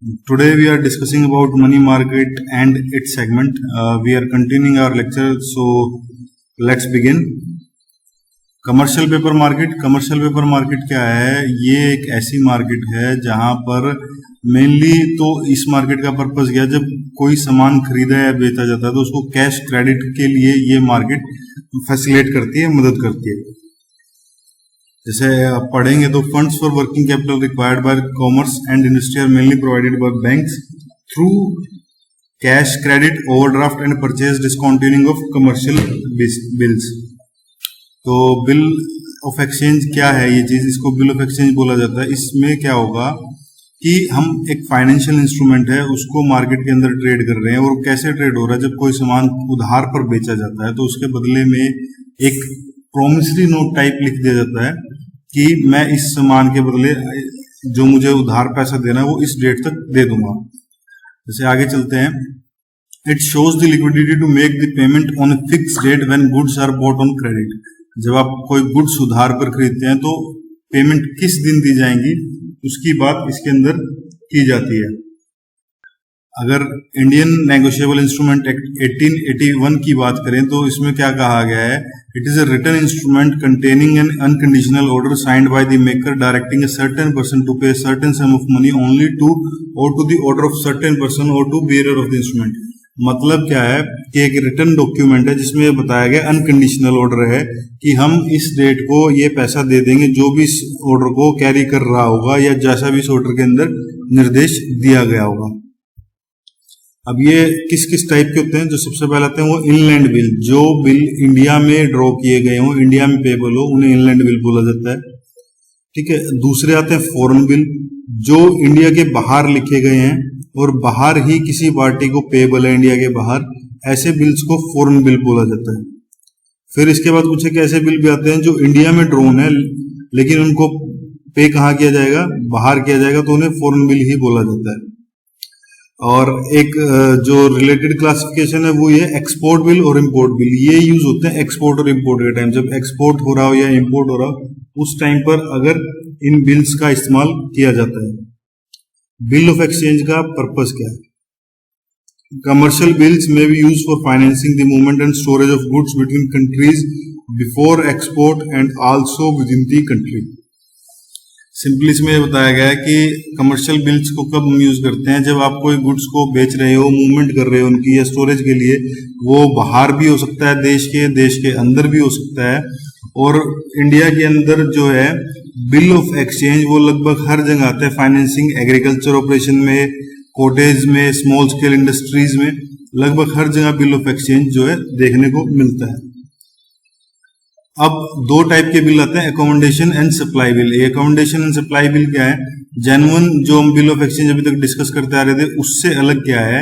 Today we are discussing about money market and its segment. We are continuing our lecture, so let's begin. Commercial paper market क्या है? ये एक ऐसी market है जहां पर मेनली तो इस मार्केट का पर्पस क्या है, जब कोई सामान खरीदा या बेचा जाता है तो उसको कैश क्रेडिट के लिए ये मार्केट फैसिलिटेट करती है, मदद करती है। जैसे आप पढ़ेंगे तो funds for working capital required by commerce and industry are mainly provided by banks through cash credit, overdraft and purchase discounting of commercial bills. तो बिल ऑफ एक्सचेंज क्या है ये चीज, इसको बिल ऑफ एक्सचेंज बोला जाता है। इसमें क्या होगा कि हम एक फाइनेंशियल इंस्ट्रूमेंट है उसको मार्केट के अंदर ट्रेड कर रहे हैं, और कैसे ट्रेड हो रहा है, जब कोई सामान उधार पर बेचा जाता है तो उसके बदले में एक प्रोमिसरी नोट टाइप लिख दिया जाता है कि मैं इस सामान के बदले जो मुझे उधार पैसा देना है वो इस डेट तक दे दूंगा। जैसे आगे चलते हैं। It shows the liquidity to make the payment on a fix date when goods are bought on credit. जब आप कोई गुड्स उधार पर खरीदते हैं तो पेमेंट किस दिन दी जाएंगी उसकी बात इसके अंदर की जाती है। अगर इंडियन नेगोशिएबल इंस्ट्रूमेंट एक्ट 1881 की बात करें तो इसमें क्या कहा गया है, it is a written instrument containing an unconditional order signed by the maker directing a certain person to pay certain sum of money only to or to the order of certain person or to bearer of the instrument. मतलब क्या है कि एक return document है जिसमें बताया गया unconditional order है कि हम इस डेट को ये पैसा दे देंगे जो भी इस ऑर्डर को कैरी कर रहा होगा या जैसा भी इस ऑर्डर के अंदर निर्देश दिया गया होगा। अब ये किस किस टाइप के होते हैं, जो सबसे पहले आते हैं वो इनलैंड बिल। जो बिल इंडिया में ड्रॉ किए गए हो, इंडिया में पेबल हो, उन्हें इनलैंड बिल बोला जाता है। ठीक है। दूसरे आते हैं फॉरेन बिल, जो इंडिया के बाहर लिखे गए हैं और बाहर ही किसी पार्टी को पेबल है इंडिया के बाहर, ऐसे बिल्स को फॉरेन बिल बोला जाता है। फिर इसके बाद कुछ एक ऐसे बिल भी आते हैं जो इंडिया में ड्रॉन है लेकिन उनको पे कहाँ किया जाएगा, बाहर किया जाएगा, तो उन्हें फॉरेन बिल ही बोला जाता है। और एक जो रिलेटेड क्लासिफिकेशन है वो ये एक्सपोर्ट बिल और इंपोर्ट बिल। ये यूज होते हैं एक्सपोर्ट और इंपोर्ट के टाइम, जब एक्सपोर्ट हो रहा हो या इंपोर्ट हो रहा हो उस टाइम पर अगर इन बिल्स का इस्तेमाल किया जाता है। बिल ऑफ एक्सचेंज का पर्पस क्या है? कमर्शियल बिल्स में B use for financing the movement and storage of goods between countries before export and also with in the country. Simply इसमें बताया गया है कि कमर्शियल बिल्स को कब हम यूज करते हैं, जब आप कोई गुड्स को बेच रहे हो, मूवमेंट कर रहे हो उनकी या स्टोरेज के लिए। वो बाहर भी हो सकता है देश के अंदर भी हो सकता है। और इंडिया के अंदर जो है बिल ऑफ एक्सचेंज वो लगभग हर जगह आता है, फाइनेंसिंग एग्रीकल्चर ऑपरेशन में, कॉटेज में, स्मॉल स्केल इंडस्ट्रीज में, लगभग हर जगह बिल ऑफ एक्सचेंज जो है देखने को मिलता है। अब दो टाइप के बिल आते हैं, accommodation and supply bill. Accommodation and supply bill क्या है? जेन्युइन जो हम बिल ऑफ एक्सचेंज अभी तक डिस्कस करते आ रहे थे उससे अलग क्या है,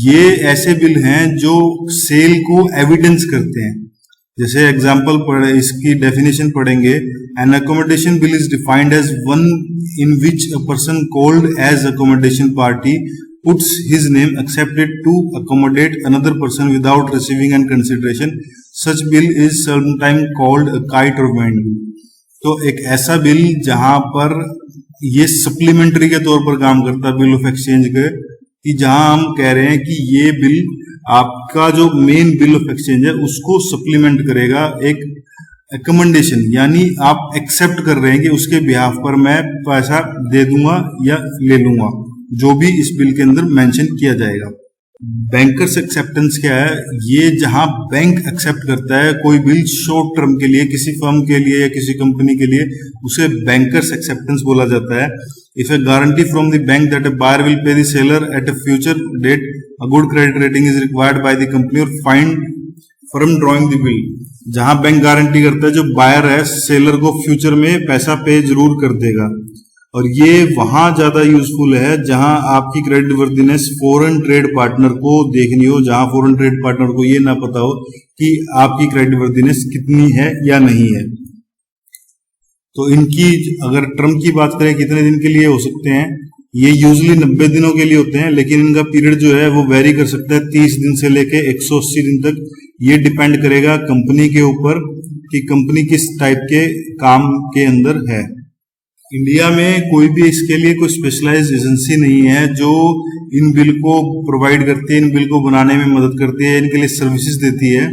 ये ऐसे बिल हैं जो सेल को एविडेंस करते हैं। जैसे एग्जांपल पढ़े, इसकी डेफिनेशन पढ़ेंगे। An accommodation bill is defined as one in which a person called as accommodation party puts his name accepted to accommodate another person without receiving any consideration. Such bill is sometimes called a kite or band bill. तो एक ऐसा bill जहां पर ये supplementary के तौर पर काम करता है बिल ऑफ एक्सचेंज के, कि जहां हम कह रहे हैं कि ये बिल आपका जो मेन बिल ऑफ एक्सचेंज है उसको सप्लीमेंट करेगा एक अकोमोडेशन, यानी आप एक्सेप्ट कर रहे हैं कि उसके बिहाफ पर मैं पैसा दे दूंगा या ले लूंगा जो भी इस बिल के अंदर मेंशन किया जाएगा। बैंकर्स एक्सेप्टेंस क्या है? ये जहां बैंक एक्सेप्ट करता है कोई बिल शॉर्ट टर्म के लिए, किसी फर्म के लिए या किसी कंपनी के लिए, उसे बैंकर्स एक्सेप्टेंस बोला जाता है। If a guarantee from the bank that a buyer will pay the seller at a future date, a good credit rating is required by the company और find from drawing the bill. जहां bank guarantee करता है जो buyer है seller को future में पैसा पे जरूर कर देगा। और ये वहां ज्यादा यूजफुल है जहां आपकी credit worthiness foreign trade partner को देखनी हो, जहां फॉरेन ट्रेड पार्टनर को ये ना पता हो कि आपकी क्रेडिट वर्दीनेस कितनी है या नहीं है। तो इनकी अगर टर्म की बात करें कितने दिन के लिए हो सकते हैं, ये यूजली 90 दिनों के लिए होते हैं, लेकिन इनका पीरियड जो है वो वेरी कर सकता है 30 दिन से लेके 180 दिन तक। ये डिपेंड करेगा कंपनी के ऊपर कि कंपनी किस टाइप के काम के अंदर है। इंडिया में कोई भी इसके लिए कोई स्पेशलाइज्ड एजेंसी नहीं है जो इन बिल को प्रोवाइड करती है, इन बिल को बनाने में मदद करती है, इनके लिए सर्विसेज देती है।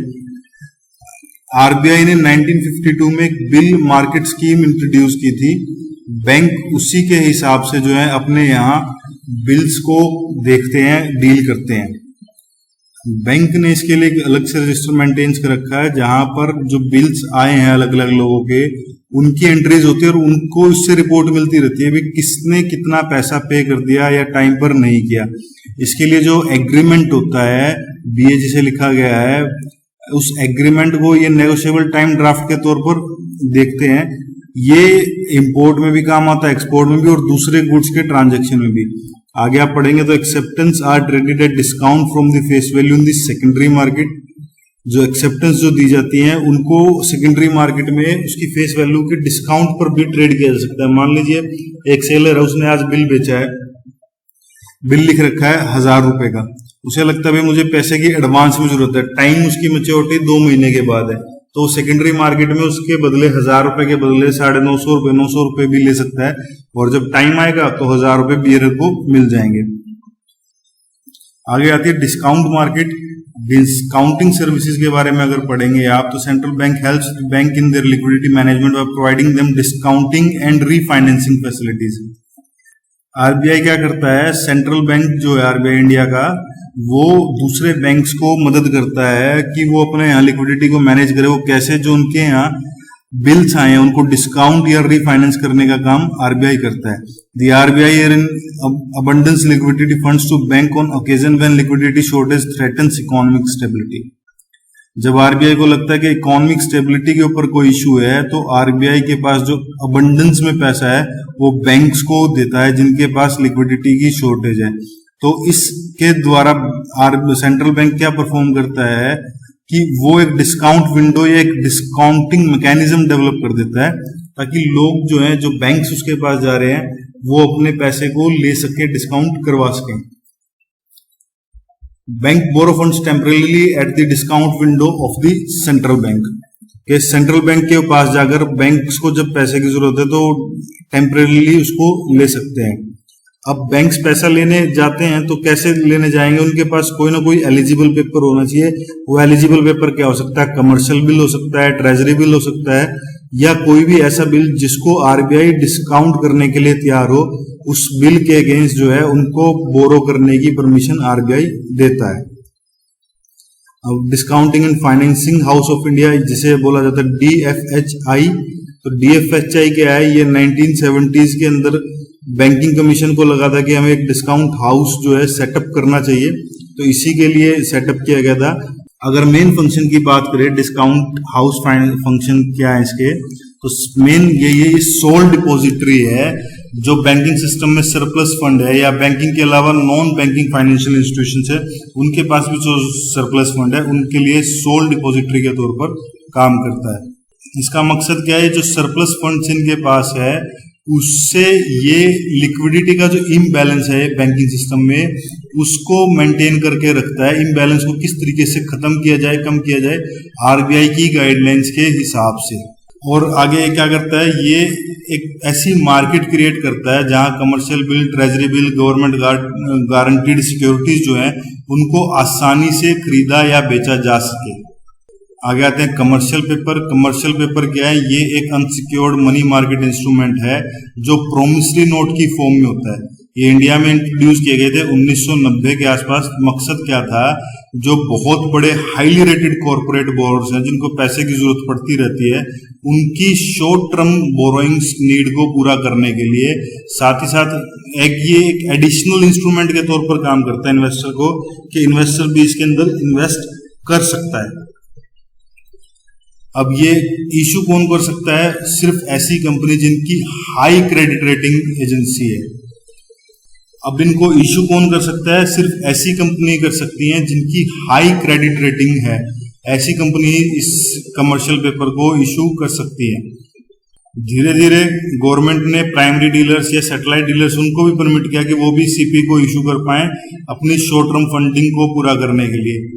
आरबीआई ने 1952 में एक बिल मार्केट स्कीम इंट्रोड्यूस की थी। बैंक उसी के हिसाब से जो है अपने यहाँ बिल्स को देखते हैं, डील करते हैं। बैंक ने इसके लिए एक अलग से रजिस्टर मेंटेन कर रखा है जहां पर जो बिल्स आए हैं अलग अलग लोगों के, उनकी एंट्रीज होती है और उनको उससे रिपोर्ट मिलती रहती है भी किसने कितना पैसा पे कर दिया या टाइम पर नहीं किया। इसके लिए जो एग्रीमेंट होता है, बीए जिसे लिखा गया है, उस एग्रीमेंट को ये नेगोशिएबल टाइम ड्राफ्ट के तौर पर देखते हैं। ये इंपोर्ट में भी काम आता है, एक्सपोर्ट में भी और दूसरे गुड्स के ट्रांजैक्शन में भी। आगे आप पढ़ेंगे तो acceptance are traded at discount from the face value in the secondary market. जो एक्सेप्टेंस जो दी जाती हैं उनको सेकेंडरी मार्केट में उसकी फेस वैल्यू के डिस्काउंट पर भी ट्रेड किया जा सकता है। मान लीजिए एक सेलर है, उसने आज बिल बेचा है, बिल लिख रखा है 1000 रुपए का, उसे लगता है भाई मुझे पैसे की एडवांस में जरूरत है, टाइम उसकी मैच्योरिटी 2 महीने के बाद है, तो सेकेंडरी मार्केट में उसके बदले 1000 रुपए के बदले 950 रुपए 900 रुपए भी ले सकता है और जब टाइम आएगा तो 1000 रुपए बियरर को मिल जाएंगे। आगे आती है डिस्काउंट मार्केट। डिस्काउंटिंग सर्विसेज के बारे में अगर पढ़ेंगे आप तो central bank helps bank in their liquidity management by providing them discounting and refinancing facilities. RBI क्या करता है, सेंट्रल बैंक जो है आरबीआई इंडिया का, वो दूसरे बैंक्स को मदद करता है कि वो अपने यहाँ लिक्विडिटी को मैनेज करे। वो कैसे, जो उनके यहाँ बिल्स आए हैं उनको डिस्काउंट या रीफाइनेंस करने का काम आरबीआई करता है। The RBI in abundance liquidity funds to bank on occasion when liquidity shortage threatens economic stability. जब आरबीआई को लगता है कि इकोनॉमिक स्टेबिलिटी के ऊपर कोई इशू है तो आरबीआई के पास जो अबंडेंस में पैसा है वो बैंक्स को देता है जिनके पास लिक्विडिटी की शॉर्टेज है। तो इसके द्वारा सेंट्रल बैंक क्या परफॉर्म करता है कि वो एक डिस्काउंट विंडो या एक डिस्काउंटिंग मैकेनिज्म डेवलप कर देता है ताकि लोग जो हैं, जो बैंक्स उसके पास जा रहे हैं, वो अपने पैसे को ले सके, डिस्काउंट करवा सके। Bank borrow funds temporarily at the discount window of the central bank. के सेंट्रल बैंक के पास जाकर बैंक्स को जब पैसे की जरूरत है तो टेम्परेली उसको ले सकते हैं। अब बैंक्स पैसा लेने जाते हैं तो कैसे लेने जाएंगे, उनके पास कोई ना कोई एलिजिबल पेपर होना चाहिए। वो एलिजिबल पेपर क्या हो सकता है, कमर्शियल बिल हो सकता है, ट्रेजरी बिल हो सकता है, या कोई भी ऐसा बिल जिसको आरबीआई डिस्काउंट करने के लिए तैयार हो, उस बिल के अगेंस्ट जो है उनको बोरो करने की परमिशन आरबीआई देता है। अब discounting and financing house of India जिसे बोला जाता है डीएफएचआई। तो डीएफएचआई क्या है, ये 1970s के अंदर बैंकिंग कमीशन को लगा था कि हमें एक डिस्काउंट हाउस जो है सेटअप करना चाहिए, तो इसी के लिए सेटअप किया गया था। अगर मेन फंक्शन की बात करें, डिस्काउंट हाउस फंक्शन क्या है इसके, तो मेन ये सोल डिपॉजिटरी है। जो बैंकिंग सिस्टम में सरप्लस फंड है या बैंकिंग के अलावा नॉन बैंकिंग फाइनेंशियल इंस्टीट्यूशन है, उनके पास भी जो सरप्लस फंड है उनके लिए सोल डिपॉजिटरी के तौर पर काम करता है। इसका मकसद क्या है, जो सरप्लस फंड इनके पास है उससे ये लिक्विडिटी का जो इम्बैलेंस है बैंकिंग सिस्टम में उसको मेंटेन करके रखता है। इम्बैलेंस को किस तरीके से खत्म किया जाए, कम किया जाए, आरबीआई की गाइडलाइंस के हिसाब से। और आगे क्या करता है, ये एक ऐसी मार्केट क्रिएट करता है जहां commercial bill, treasury bill, government guaranteed securities जो है उनको आसानी से खरीदा या बेचा जा सके। आगे आते हैं कमर्शियल पेपर। कमर्शियल पेपर क्या है, ये एक अनसिक्योर्ड मनी मार्केट इंस्ट्रूमेंट है जो प्रोमिसरी नोट की फॉर्म में होता है। ये इंडिया में इंट्रोड्यूस किए गए थे 1990 के आसपास। मकसद क्या था, जो बहुत बड़े हाईली रेटेड कॉर्पोरेट बोरोर्स हैं जिनको पैसे की जरूरत पड़ती रहती है, उनकी शॉर्ट टर्म बोरोइंग्स नीड को पूरा करने के लिए, साथ ही साथ ये एक एडिशनल इंस्ट्रूमेंट के तौर पर काम करता है इन्वेस्टर को, कि इन्वेस्टर भी इसके अंदर इन्वेस्ट कर सकता है। अब ये इशू कौन कर सकता है, सिर्फ ऐसी कंपनी जिनकी हाई क्रेडिट रेटिंग एजेंसी है। अब इनको इशू कौन कर सकता है, सिर्फ ऐसी कंपनी कर सकती हैं जिनकी हाई क्रेडिट रेटिंग है। ऐसी कंपनी इस कमर्शियल पेपर को इशू कर सकती है। धीरे धीरे गवर्नमेंट ने प्राइमरी डीलर्स या सैटेलाइट डीलर्स उनको भी परमिट किया कि वो भी सीपी को इशू कर पाए अपनी शॉर्ट टर्म फंडिंग को पूरा करने के लिए।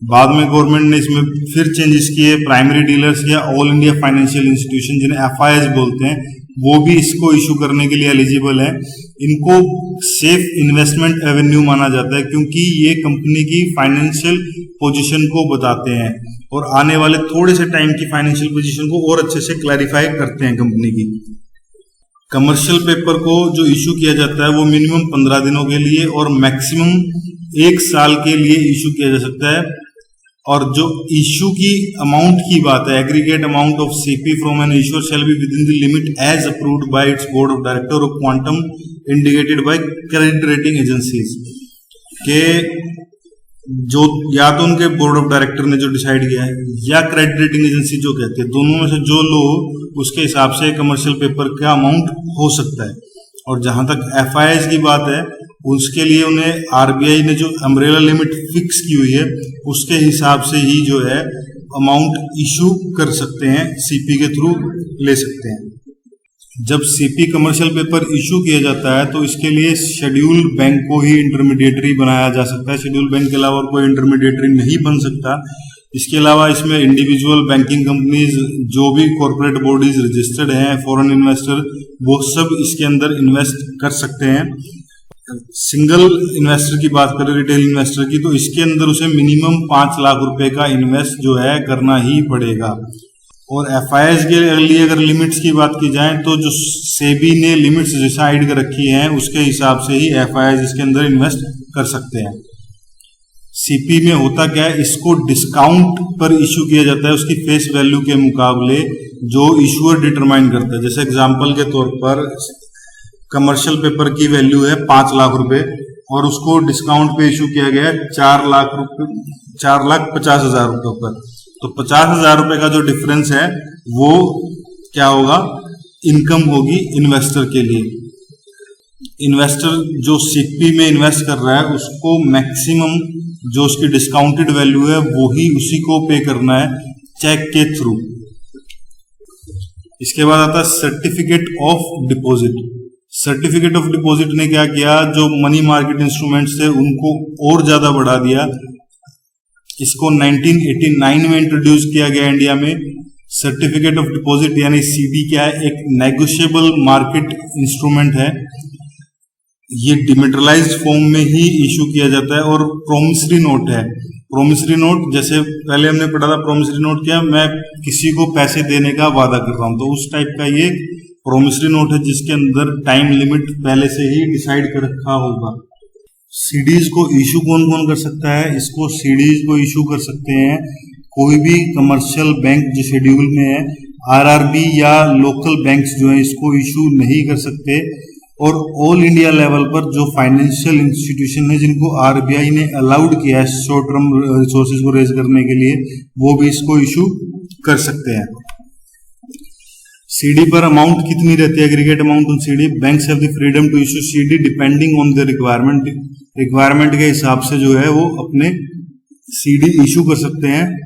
बाद में गवर्नमेंट ने इसमें फिर चेंजेस किए। प्राइमरी डीलर्स या ऑल इंडिया फाइनेंशियल इंस्टीट्यूशन, जिन्हें एफआईएस बोलते हैं, वो भी इसको इशू करने के लिए एलिजिबल है। इनको सेफ इन्वेस्टमेंट एवेन्यू माना जाता है क्योंकि ये कंपनी की फाइनेंशियल पोजीशन को बताते हैं और आने वाले थोड़े से टाइम की फाइनेंशियल पोजीशन को और अच्छे से क्लैरिफाई करते हैं कंपनी की। कमर्शियल पेपर को जो इशू किया जाता है वो मिनिमम 15 दिनों के लिए और मैक्सिमम 1 साल के लिए इशू किया जा सकता है। और जो इशू की अमाउंट की बात है, aggregate amount of CP from an issuer shall be within the limit as approved by its board of director और quantum indicated by credit rating agencies के जो या तो उनके बोर्ड ऑफ डायरेक्टर ने जो डिसाइड किया है या क्रेडिट रेटिंग एजेंसी जो कहते हैं, दोनों में से जो लो उसके हिसाब से कमर्शियल पेपर का अमाउंट हो सकता है। और जहां तक एफआईआईज की बात है उसके लिए उन्हें आरबीआई ने जो अम्ब्रेला लिमिट फिक्स की हुई है उसके हिसाब से ही जो है अमाउंट इशू कर सकते हैं, सीपी के थ्रू ले सकते हैं। जब सीपी कमर्शियल पेपर इशू किया जाता है तो इसके लिए शेड्यूल बैंक को ही इंटरमीडिएटरी बनाया जा सकता है। शेड्यूल बैंक के अलावा कोई इंटरमीडिएटरी नहीं बन सकता। इसके अलावा इसमें इंडिविजुअल बैंकिंग कंपनीज, जो भी कॉर्पोरेट बॉडीज रजिस्टर्ड हैं, फॉरेन इन्वेस्टर, वो सब इसके अंदर इन्वेस्ट कर सकते हैं। सिंगल इन्वेस्टर की बात करें, रिटेल इन्वेस्टर की, तो इसके अंदर उसे मिनिमम 5 लाख रुपए का इन्वेस्ट जो है करना ही पड़ेगा। और एफआईआईज के लिए अगर लिमिट्स की बात की जाए तो जो सेबी ने लिमिट्स डिसाइड कर रखी हैं उसके हिसाब से ही एफआईआईज इसके अंदर इन्वेस्ट कर सकते हैं। सीपी में होता क्या है, इसको डिस्काउंट पर इशू किया जाता है उसकी फेस वैल्यू के मुकाबले जो इशूअर डिटरमाइन करता है। जैसे एग्जांपल के तौर पर कमर्शियल पेपर की वैल्यू है 5 लाख रुपए और उसको डिस्काउंट पे इशू किया गया है 4,50,000 रुपए पर, तो 50,000 रुपए का जो डिफरेंस है वो क्या होगा, इनकम होगी इन्वेस्टर के लिए। इन्वेस्टर जो सीपी में इन्वेस्ट कर रहा है उसको मैक्सिमम जो उसकी डिस्काउंटेड वैल्यू है वो ही उसी को पे करना है चेक के थ्रू। इसके बाद आता है certificate of deposit. Certificate of deposit ने क्या किया, जो मनी मार्केट इंस्ट्रूमेंट्स थे उनको और ज्यादा बढ़ा दिया। इसको 1989 में इंट्रोड्यूस किया गया इंडिया में। सर्टिफिकेट ऑफ डिपॉजिट यानी सीडी क्या है, एक नेगोशिएबल मार्केट इंस्ट्रूमेंट है। ये डिमेटलाइज्ड फॉर्म में ही इशू किया जाता है और प्रोमिसरी नोट है। प्रोमिसरी नोट जैसे पहले हमने पढ़ा था, प्रोमिसरी नोट क्या, मैं किसी को पैसे देने का वादा कर रहा हूं, तो उस टाइप का ये प्रोमिसरी नोट है जिसके अंदर टाइम लिमिट पहले से ही डिसाइड कर रखा होगा। सीडीज को इशू कौन कौन कर सकता है, इसको सीडीज को इशू कर सकते हैं कोई भी कमर्शियल बैंक जो शेड्यूल में है। आरआरबी या लोकल बैंक्स जो है इसको इशू नहीं कर सकते। और ऑल इंडिया लेवल पर जो फाइनेंशियल इंस्टीट्यूशन है जिनको आरबीआई ने अलाउड किया है शॉर्ट टर्म रिसोर्सेज को रेज करने के लिए, वो भी इसको इशू कर सकते हैं। सीडी पर अमाउंट कितनी रहती है, aggregate amount on CD. Banks have the freedom to issue CD depending on the requirement के हिसाब से जो है वो अपने सीडी इशू कर सकते हैं।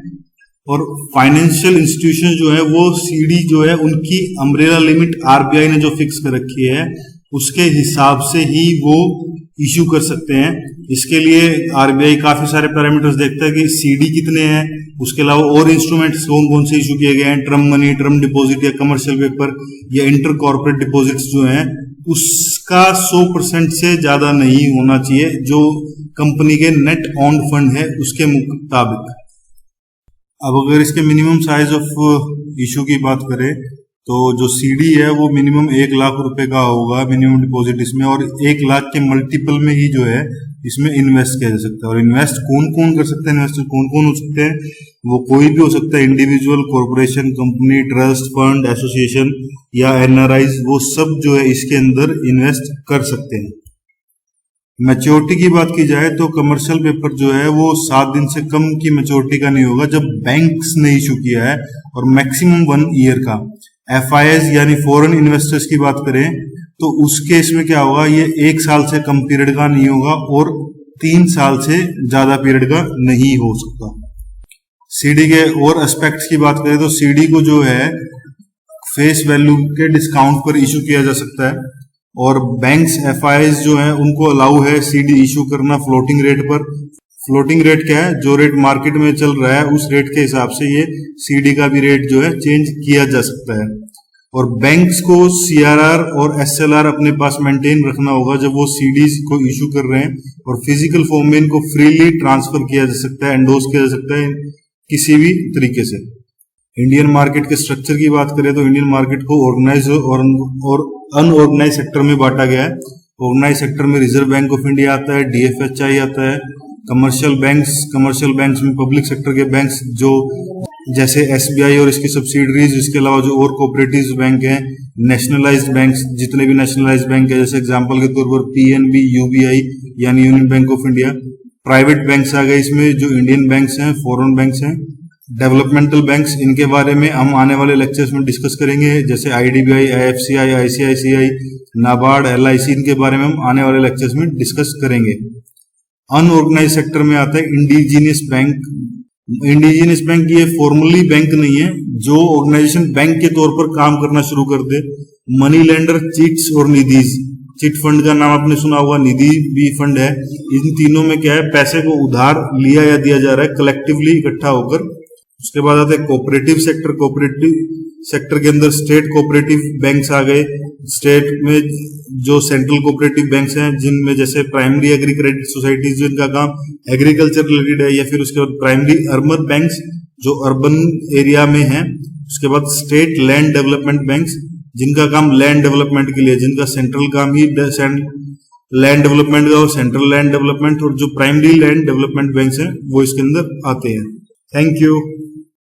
और फाइनेंशियल इंस्टीट्यूशन जो है वो सीडी जो है उनकी अम्ब्रेला लिमिट आरबीआई ने जो फिक्स कर रखी है उसके हिसाब से ही वो इशू कर सकते हैं। इसके लिए आरबीआई काफी सारे पैरामीटर्स देखता है कि सीडी कितने हैं, उसके अलावा और इंस्ट्रूमेंट्स कौन कौन से इशू किए गए हैं, टर्म मनी, टर्म डिपॉजिट या कमर्शियल पेपर या इंटर कॉर्पोरेट डिपॉजिट्स जो हैं उसका 100% से ज्यादा नहीं होना चाहिए जो कंपनी के नेट ऑन फंड है उसके मुताबिक। अब अगर इसके मिनिमम साइज ऑफ इशू की बात करें तो जो सीडी है वो मिनिमम 1 लाख रुपए का होगा मिनिमम डिपॉजिट इसमें, और 1 लाख के मल्टीपल में ही जो है इसमें इन्वेस्ट किया जा सकता है। और इन्वेस्ट कौन कौन कर सकते हैं, इन्वेस्टर कौन कौन हो सकते हैं, वो कोई भी हो सकता है, individual, corporation, company, trust fund, association या एनआरआईज, वो सब जो है इसके अंदर इन्वेस्ट कर सकते हैं। मैच्योरिटी की बात की जाए तो कमर्शियल पेपर जो है वो 7 दिन से कम की मैच्योरिटी का नहीं होगा जब बैंक्स ने इशू किया है, और मैक्सिमम 1 ईयर का। एफआईआईज यानी फॉरेन इन्वेस्टर्स की बात करें तो उस केस में क्या होगा, ये 1 साल से कम पीरियड का नहीं होगा और 3 साल से ज्यादा पीरियड का नहीं हो सकता। सीडी के और एस्पेक्ट्स की बात करें तो सीडी को जो है फेस वैल्यू के डिस्काउंट पर इशू किया जा सकता है, और बैंक्स एफआईआईज जो है उनको अलाउ है सीडी इशू करना फ्लोटिंग रेट पर। फ्लोटिंग रेट क्या है, जो रेट मार्केट में चल रहा है उस रेट के हिसाब से ये सीडी का भी रेट जो है चेंज किया जा सकता है। और बैंक्स को सीआरआर और एसएलआर अपने पास मेंटेन रखना होगा जब वो सीडीज को इशू कर रहे हैं, और फिजिकल फॉर्म में इनको फ्रीली ट्रांसफर किया जा सकता है, एंडोस किया जा सकता है किसी भी तरीके से। इंडियन मार्केट के स्ट्रक्चर की बात करें तो इंडियन मार्केट को ऑर्गेनाइज और अनऑर्गेनाइज सेक्टर में बांटा गया है। ऑर्गेनाइज सेक्टर में रिजर्व बैंक ऑफ इंडिया आता है, डीएफएचआई आता है, कमर्शियल बैंक्स में पब्लिक सेक्टर के बैंक्स जो जैसे एसबीआई और इसकी सब्सिडरीज, इसके अलावा जो और कोऑपरेटिव बैंक हैं, नेशनलाइज्ड बैंक्स, जितने भी नेशनलाइज्ड बैंक है, जैसे एग्जांपल के तौर पर पीएनबी, यूबीआई यानी Union Bank of India. Private banks आ गए इसमें, जो इंडियन बैंक्स हैं, फॉरेन बैंक्स हैं। डेवलपमेंटल बैंक्स, इनके बारे में हम आने वाले लेक्चर्स में डिस्कस करेंगे, जैसे IDBI, IFCI, ICICI, NABARD, LIC, इनके बारे में हम आने वाले लेक्चर्स में डिस्कस करेंगे। अनऑर्गेनाइज सेक्टर में आता है इंडिजीनियस बैंक। इंडिजीनियस बैंक ये फॉर्मली बैंक नहीं है, जो ऑर्गेनाइजेशन बैंक के तौर पर काम करना शुरू कर दे। मनी लेंडर, चिट्स और निधीज। चिट फंड का नाम आपने सुना होगा, निधि भी फंड है। इन तीनों में क्या है, पैसे को उधार लिया या दिया जा रहा है कलेक्टिवली, इकट्ठा होकर। उसके बाद आता है कोऑपरेटिव सेक्टर। कोऑपरेटिव सेक्टर के अंदर स्टेट कोऑपरेटिव बैंक्स आ गए। स्टेट में जो सेंट्रल कोऑपरेटिव बैंक्स हैं, जिनमें जैसे प्राइमरी एग्री क्रेडिट सोसाइटीज, जिनका काम एग्रीकल्चर रिलेटेड है, या फिर उसके बाद प्राइमरी अर्बन बैंक्स जो अर्बन एरिया में हैं। उसके बाद स्टेट लैंड डेवलपमेंट बैंक्स, जिनका काम लैंड डेवलपमेंट के लिए, जिनका सेंट्रल काम ही लैंड डेवलपमेंट का और सेंट्रल लैंड डेवलपमेंट, और जो प्राइमरी लैंड डेवलपमेंट बैंक्स हैं वो इसके अंदर आते हैं। Thank you.